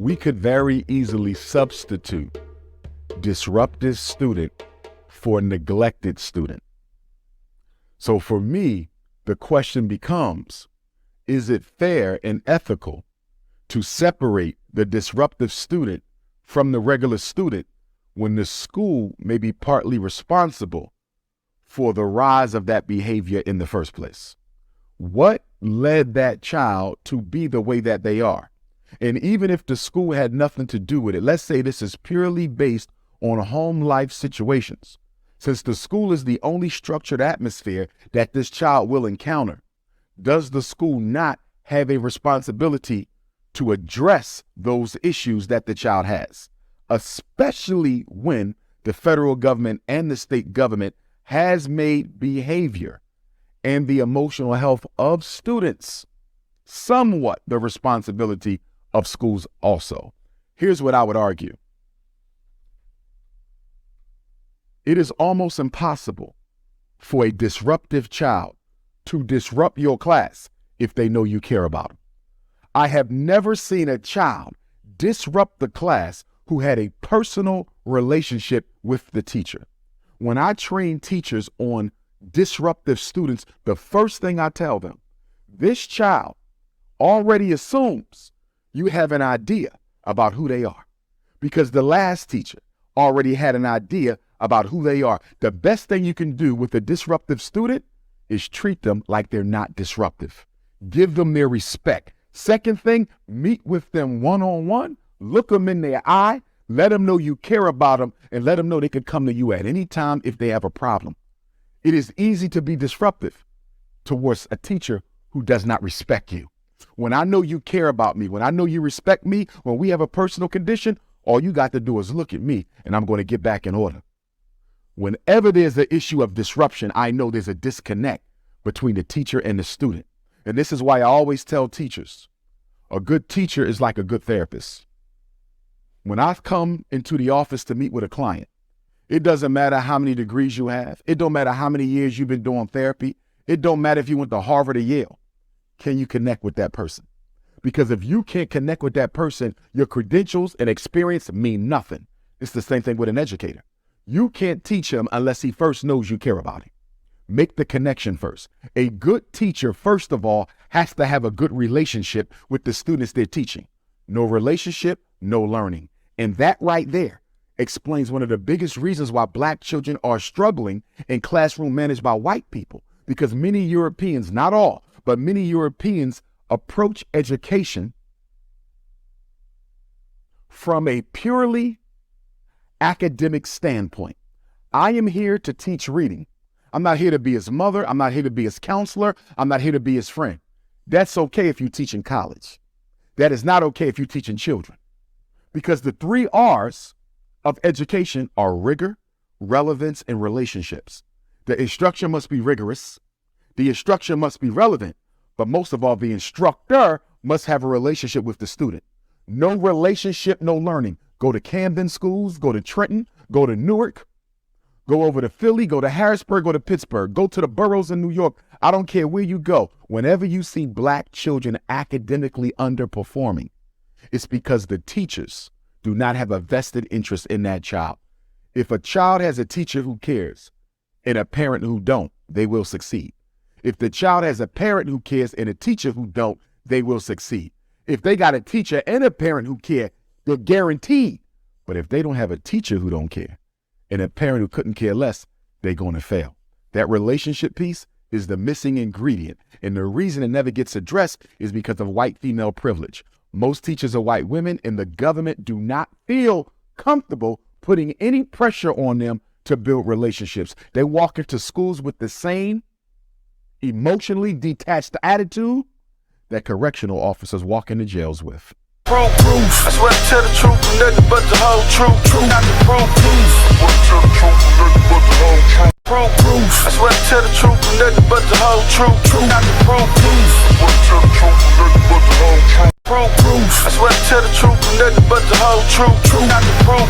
we could very easily substitute disruptive student for neglected student. So for me, the question becomes, is it fair and ethical to separate the disruptive student from the regular student when the school may be partly responsible for the rise of that behavior in the first place? What led that child to be the way that they are? And even if the school had nothing to do with it, let's say this is purely based on home life situations. Since the school is the only structured atmosphere that this child will encounter, does the school not have a responsibility to address those issues that the child has, especially when the federal government and the state government has made behavior and the emotional health of students somewhat the responsibility of schools also? Here's what I would argue. It is almost impossible for a disruptive child to disrupt your class if they know you care about them. I have never seen a child disrupt the class who had a personal relationship with the teacher. When I train teachers on disruptive students, the first thing I tell them, this child already assumes you have an idea about who they are because the last teacher already had an idea about who they are. The best thing you can do with a disruptive student is treat them like they're not disruptive. Give them their respect. Second thing, meet with them one-on-one, look them in their eye, let them know you care about them, and let them know they can come to you at any time if they have a problem. It is easy to be disruptive towards a teacher who does not respect you. When I know you care about me, when I know you respect me, when we have a personal condition, all you got to do is look at me and I'm going to get back in order. Whenever there's an issue of disruption, I know there's a disconnect between the teacher and the student. And this is why I always tell teachers, a good teacher is like a good therapist. When I come into the office to meet with a client, it doesn't matter how many degrees you have. It don't matter how many years you've been doing therapy. It don't matter if you went to Harvard or Yale. Can you connect with that person? Because if you can't connect with that person, your credentials and experience mean nothing. It's the same thing with an educator. You can't teach him unless he first knows you care about him. Make the connection first. A good teacher, first of all, has to have a good relationship with the students they're teaching. No relationship, no learning. And that right there explains one of the biggest reasons why Black children are struggling in classroom managed by white people. Because many Europeans, not all, but many Europeans approach education from a purely academic standpoint. I am here to teach reading. I'm not here to be his mother. I'm not here to be his counselor. I'm not here to be his friend. That's okay if you teach in college. That is not okay if you teach in children. Because the 3 R's of education are rigor, relevance, and relationships. The instruction must be rigorous. The instruction must be relevant. But most of all, the instructor must have a relationship with the student. No relationship, no learning. Go to Camden schools, go to Trenton, go to Newark, go over to Philly, go to Harrisburg, go to Pittsburgh, go to the boroughs in New York. I don't care where you go. Whenever you see Black children academically underperforming, it's because the teachers do not have a vested interest in that child. If a child has a teacher who cares and a parent who don't, they will succeed. If the child has a parent who cares and a teacher who don't, they will succeed. If they got a teacher and a parent who care, they're guaranteed. But if they don't have a teacher who don't care and a parent who couldn't care less, they're going to fail. That relationship piece is the missing ingredient. And the reason it never gets addressed is because of white female privilege. Most teachers are white women, and the government do not feel comfortable putting any pressure on them to build relationships. They walk into schools with the same emotionally detached attitude that correctional officers walk into jails with. Proof. I swear to tell the truth and nothing but the whole truth. Not the proof. Proof. I swear to tell the truth and nothing but the whole truth. Not the proof. Proof. I swear to tell the truth and nothing but the whole truth. Not the proof.